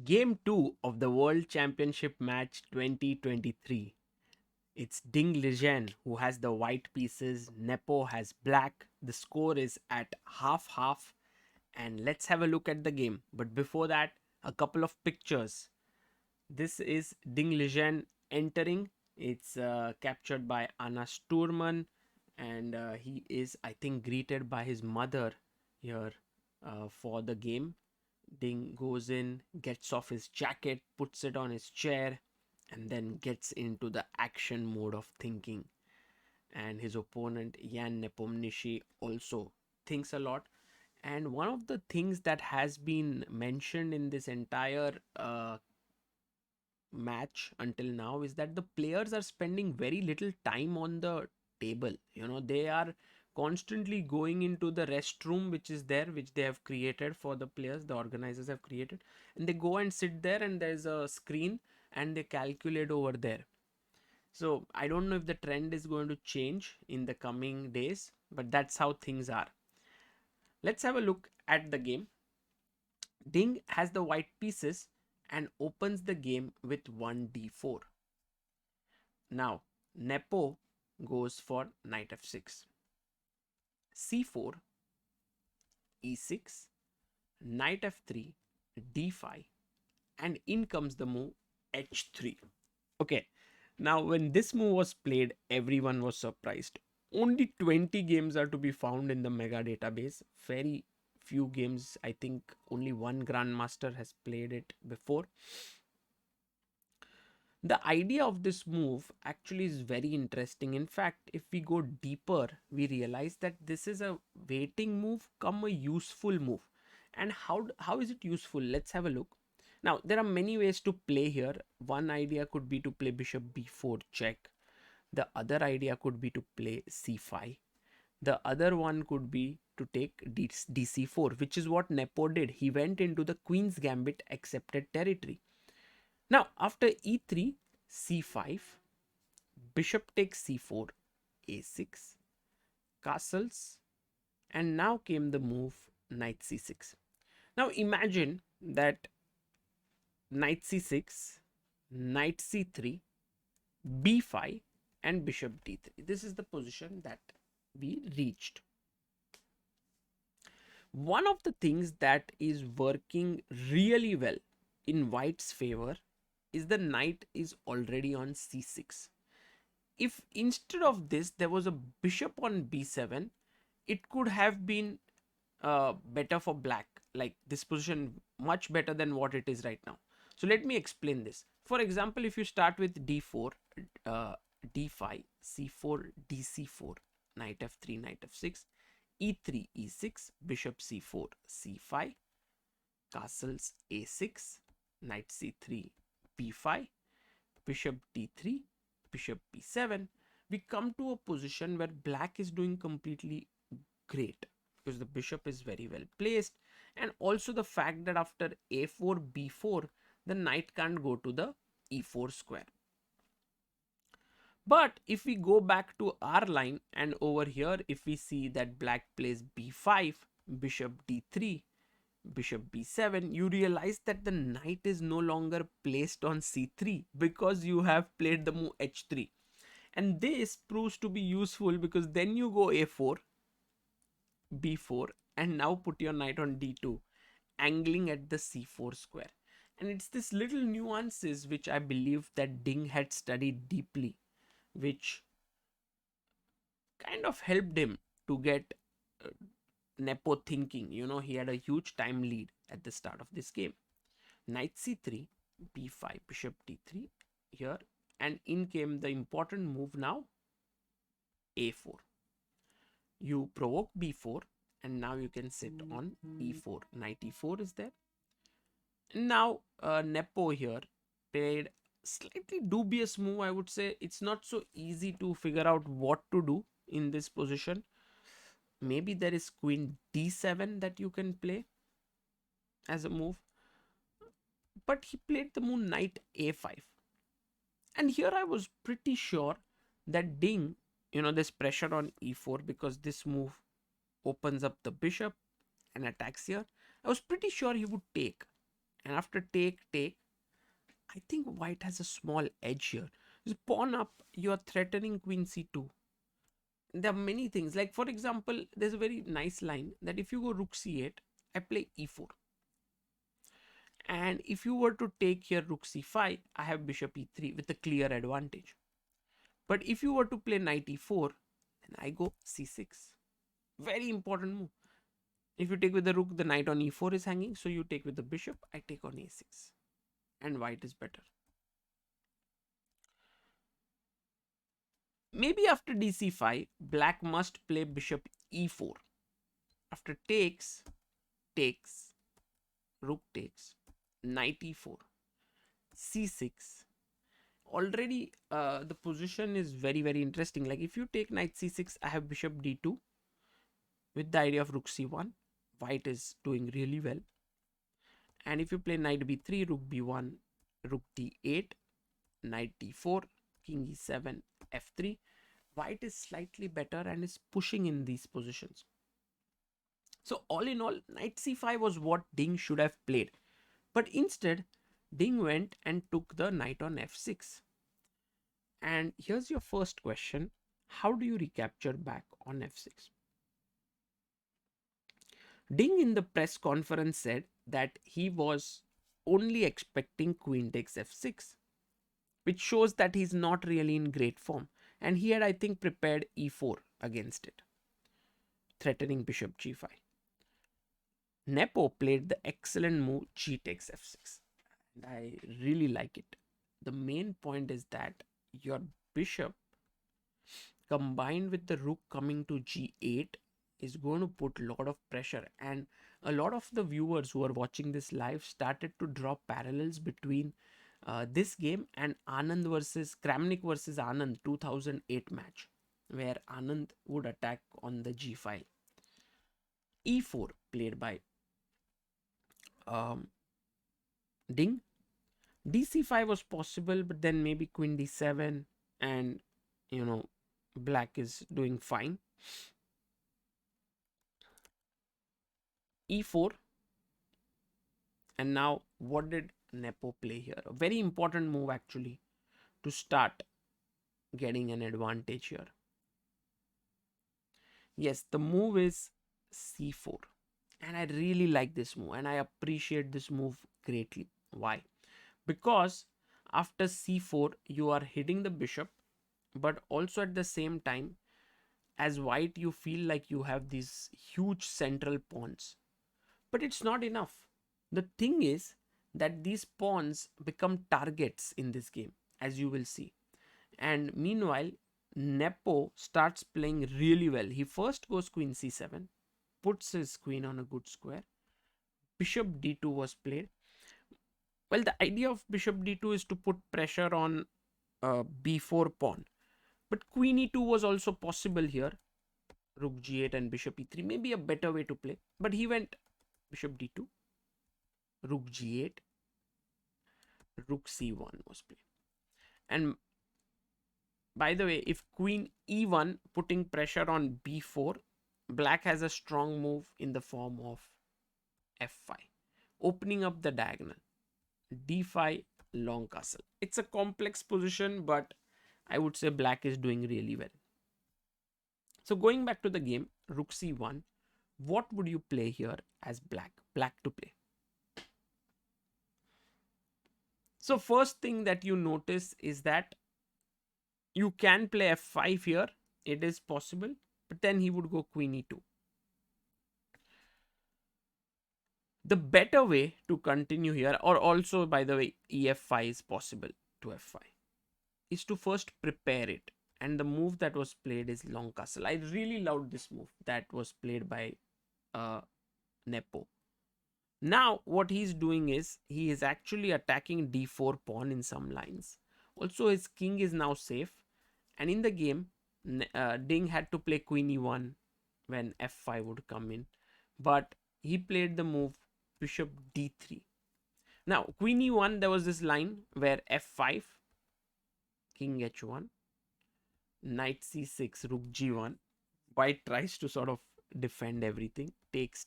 Game 2 of the World Championship match 2023. It's Ding Liren who has the white pieces, Nepo has black. The score is at half half, and let's have a look at the game. But before that, a couple of pictures. This is Ding Liren entering. It's captured by Anna Sturman, and he is, I think, greeted by his mother here for the game. Ding goes in, gets off his jacket, puts it on his chair, and then gets into the action mode of thinking. And his opponent, Jan Nepomniachtchi, also thinks a lot. And one of the things that has been mentioned in this entire match until now is that the players are spending very little time on the table. They are constantly going into the restroom which is there, which they have created for the players, the organizers have created, and they go and sit there, and there's a screen and they calculate over there. So I don't know if the trend is going to change in the coming days, but that's how things are. Let's have a look at the game. Ding has the white pieces and opens the game with 1d4. Now, Nepo goes for knight f6, c4, e6, knight f3, d5, and in comes the move h3. Okay, now when this move was played, everyone was surprised. Only 20 games are to be found in the mega database. Very few games, I think only one grandmaster has played it before. The idea of this move actually is very interesting. In fact, if we go deeper, we realize that this is a waiting move come a useful move. And how is it useful? Let's have a look. Now, there are many ways to play here. One idea could be to play bishop b4 check. The other idea could be to play c5. The other one could be to take dc4, which is what Nepo did. He went into the queen's gambit accepted territory. Now, after e3, c5, bishop takes c4, a6, castles, and now came the move knight c6. Now, imagine that knight c6, knight c3, b5, and bishop d3. This is the position that we reached. One of the things that is working really well in white's favor is the knight is already on c6. If instead of this there was a bishop on b7, it could have been better for black, like this position much better than what it is right now. So let me explain this. For example, if you start with d4, d5, c4, dc4, knight f3, knight f6, e3, e6, bishop c4, c5, castles a6, knight c3, b5, bishop d3, bishop b7, we come to a position where black is doing completely great because the bishop is very well placed, and also the fact that after a4 b4 the knight can't go to the e4 square. But if we go back to our line, and over here if we see that black plays b5, bishop d3, bishop b7, you realize that the knight is no longer placed on c3 because you have played the move h3. And this proves to be useful because then you go a4, b4, and now put your knight on d2, angling at the c4 square. And it's this little nuances which I believe that Ding had studied deeply, which kind of helped him to get uh, Nepo thinking. He had a huge time lead at the start of this game. Knight c3, b5, bishop d3 here, and in came the important move now, a4. You provoke b4, and now you can sit on e4. Knight e4 is there. Now Nepo here played slightly dubious move, I would say. It's not so easy to figure out what to do in this position. Maybe there is queen d7 that you can play as a move, but he played the move knight a5. And here I was pretty sure that Ding, there's pressure on e4 because this move opens up the bishop and attacks here. I was pretty sure he would take, And after take, I think white has a small edge here. Just pawn up, you are threatening queen c2. There are many things. Like for example, there's a very nice line that if you go rook c8, I play e4. And if you were to take here rook c5, I have bishop e3 with a clear advantage. But if you were to play knight e4, then I go c6. Very important move. If you take with the rook, the knight on e4 is hanging. So you take with the bishop, I take on a6. And white is better. Maybe after dc5, black must play bishop e4. After takes, rook takes, knight e4, c6. Already the position is very interesting. Like if you take knight c6, I have bishop d2 with the idea of rook c1. White is doing really well. And if you play knight b3, rook b1, rook d8, knight d4, king e7, f3, white is slightly better and is pushing in these positions. So all in all, knight c5 was what Ding should have played. But instead, Ding went and took the knight on f6. And here's your first question. How do you recapture back on f6? Ding in the press conference said that he was only expecting queen takes f6, which shows that he's not really in great form. And he had, I think, prepared e4 against it, threatening bishop g5. Nepo played the excellent move g takes f6. And I really like it. The main point is that your bishop combined with the rook coming to g8 is going to put a lot of pressure, and a lot of the viewers who are watching this live started to draw parallels between this game and Kramnik versus Anand 2008 match, where Anand would attack on the g file. e4 played by Ding. dc5 was possible, but then maybe queen d7, and black is doing fine. e4. And now what did Nepo play here? A very important move actually to start getting an advantage here. Yes, the move is c4. And I really like this move and I appreciate this move greatly. Why? Because after c4, you are hitting the bishop, but also at the same time, as white, you feel like you have these huge central pawns. But it's not enough. The thing is that these pawns become targets in this game, as you will see. And meanwhile, Nepo starts playing really well. He first goes queen c7, puts his queen on a good square. Bishop d2 was played. Well, the idea of bishop d2 is to put pressure on b4 pawn. But queen e2 was also possible here. Rook g8 and bishop e3. Maybe a better way to play. But he went bishop d2, rook g8, rook c1 was played. And by the way, if queen e1 putting pressure on b4, black has a strong move in the form of f5, opening up the diagonal. d5, long castle. It's a complex position, but I would say black is doing really well. So going back to the game, rook c1, what would you play here as black to play? So first thing that you notice is that you can play f5 here. It is possible, but then he would go queen e2. The better way to continue here, or also by the way, ef5 is possible to f5, is to first prepare it. And the move that was played is long castle. I really loved this move that was played by Nepo. Now what he's doing is he is actually attacking d4 pawn in some lines. Also his king is now safe, and in the game Ding had to play queen e1 when f5 would come in, but he played the move bishop d3. Now queen e1, there was this line where f5, king h1, knight c6, rook g1. White tries to sort of defend everything, takes,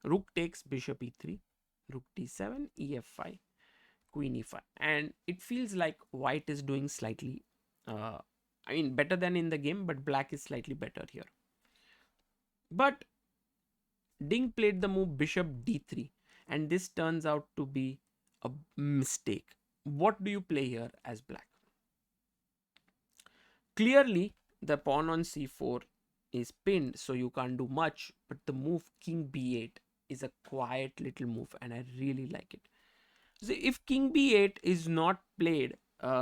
rook takes, bishop e3, rook d7, ef5, queen e5, and it feels like white is doing slightly I mean better than in the game, but black is slightly better here. But Ding played the move bishop d3, and this turns out to be a mistake. What do you play here as black? Clearly, the pawn on c4 is pinned, so you can't do much, but the move king b8 is a quiet little move, and I really like it. So if king b8 is not played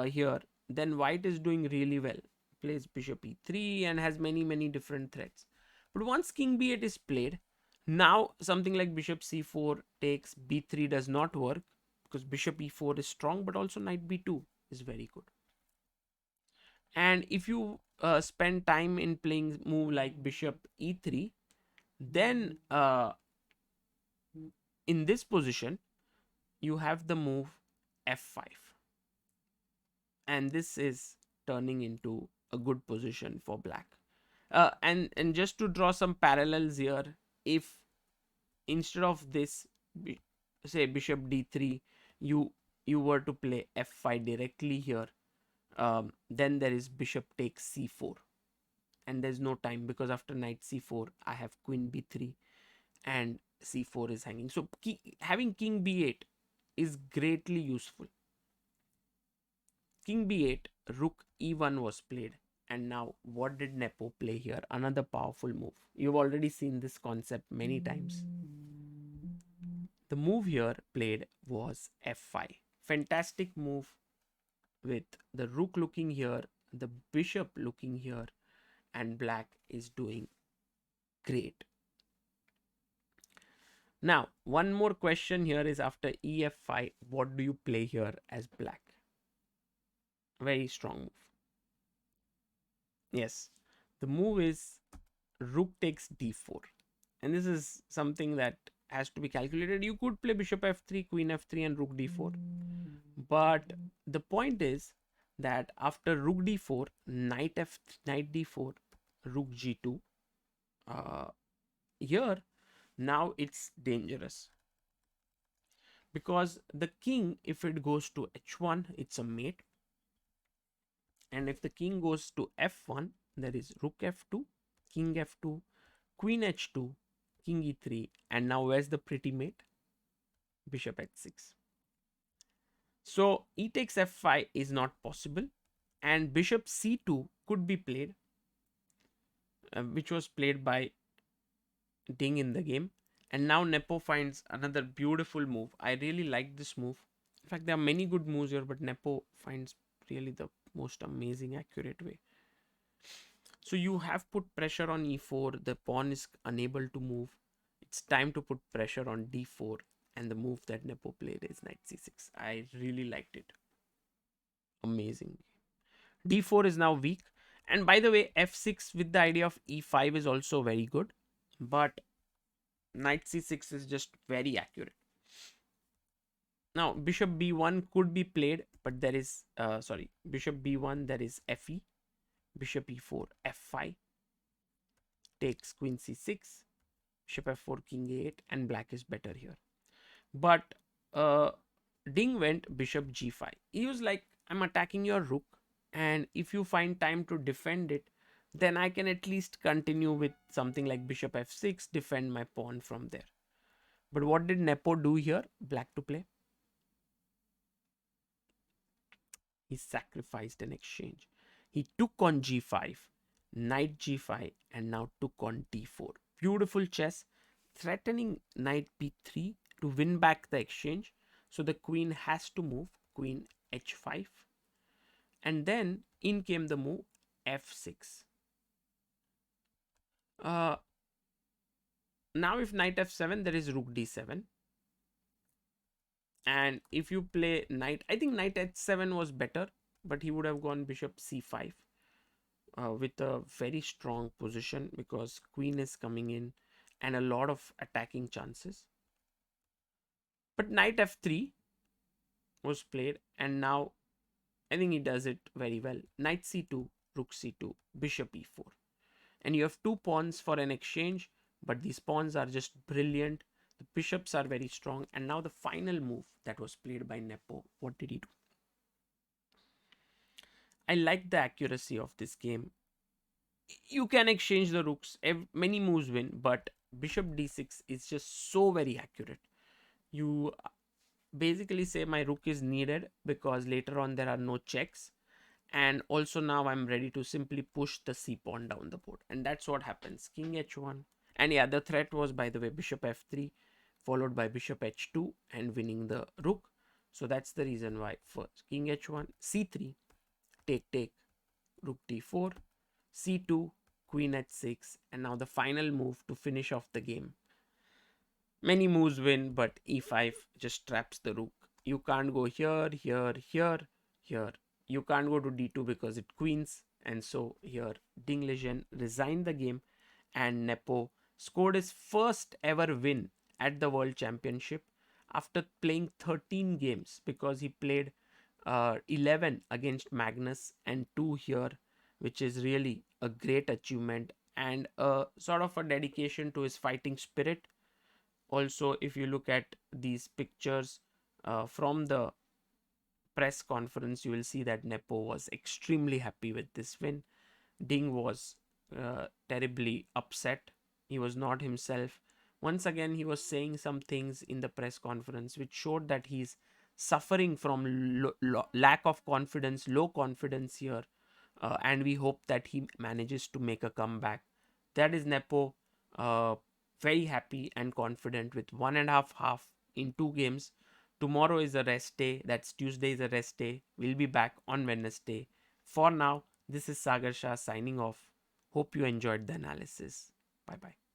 here, then white is doing really well. Plays bishop e3 and has many different threats. But once king b8 is played, now something like bishop c4 takes, b3 does not work because bishop e4 is strong, but also knight b2 is very good. And if you spend time in playing move like bishop e3, then in this position you have the move f5, and this is turning into a good position for black. And just to draw some parallels here, if instead of this, say bishop d3, you were to play f5 directly here, then there is bishop takes c4, and there's no time because after knight c4 I have queen b3 and c4 is hanging. So having king b8 is greatly useful. King b8, rook e1 was played. And now what did Nepo play here? Another powerful move. You've already seen this concept many times. The move here played was f5. Fantastic move with the rook looking here, the bishop looking here, and black is doing great. Now, one more question here is after ef5, what do you play here as black? Very strong move. Yes, the move is rook takes d4, and this is something that has to be calculated. You could play bishop f3, queen f3, and rook d4, but the point is that after rook d4, knight d4, rook g2, here now it's dangerous because the king, if it goes to h1, it's a mate, and if the king goes to f1, there is rook f2, king f2, queen h2, king e3, and now where's the pretty mate? Bishop h6. So e takes f5 is not possible, and bishop c2 could be played, which was played by Ding in the game. And now Nepo finds another beautiful move. I really like this move. In fact, there are many good moves here, but Nepo finds really the most amazing accurate way. So you have put pressure on e4, the pawn is unable to move. It's time to put pressure on d4, and the move that Nepo played is knight c6. I really liked it. Amazing. d4 is now weak, and by the way, f6 with the idea of e5 is also very good, but knight c6 is just very accurate. Now bishop b1 could be played, but there is bishop b1, there is fe, bishop e4, f5, takes queen c6, bishop f4, king a8, and black is better here. But Ding went bishop g5. He was like, I'm attacking your rook, and if you find time to defend it, then I can at least continue with something like bishop f6, defend my pawn from there. But what did Nepo do here? Black to play. He sacrificed an exchange. He took on g5, knight g5, and now took on d4. Beautiful chess, threatening knight b3 to win back the exchange. So the queen has to move, queen h5. And then in came the move f6. Now if knight f7, there is rook d7. And if you play knight, I think knight h7 was better, but he would have gone bishop c5 with a very strong position because queen is coming in and a lot of attacking chances. But knight f3 was played, and now I think he does it very well. Knight c2, rook c2, bishop e4. And you have two pawns for an exchange, but these pawns are just brilliant. The bishops are very strong. And now the final move that was played by Nepo. What did he do? I like the accuracy of this game. You can exchange the rooks. Many moves win, but bishop d6 is just so very accurate. You basically say my rook is needed because later on there are no checks, and also now I'm ready to simply push the c pawn down the board, and that's what happens. King h1, and yeah, the threat was, by the way, bishop f3 followed by bishop h2 and winning the rook. So that's the reason why. First king h1, c3, take, rook d4, c2, queen h6, and now the final move to finish off the game. Many moves win, but e5 just traps the rook. You can't go here, here, here, here. You can't go to d2 because it queens. And so here, Ding Liren resigned the game, and Nepo scored his first ever win at the World Championship after playing 13 games, because he played 11 against Magnus and 2 here, which is really a great achievement and a sort of a dedication to his fighting spirit. Also, if you look at these pictures from the press conference, you will see that Nepo was extremely happy with this win. Ding was terribly upset. He was not himself. Once again, he was saying some things in the press conference which showed that he's suffering from lack of confidence, low confidence here. And we hope that he manages to make a comeback. That is Nepo, uh, very happy and confident with 1.5 half in 2 games. Tomorrow is a rest day. That's Tuesday is a rest day. We'll be back on Wednesday. For now, this is Sagar Shah signing off. Hope you enjoyed the analysis. Bye bye.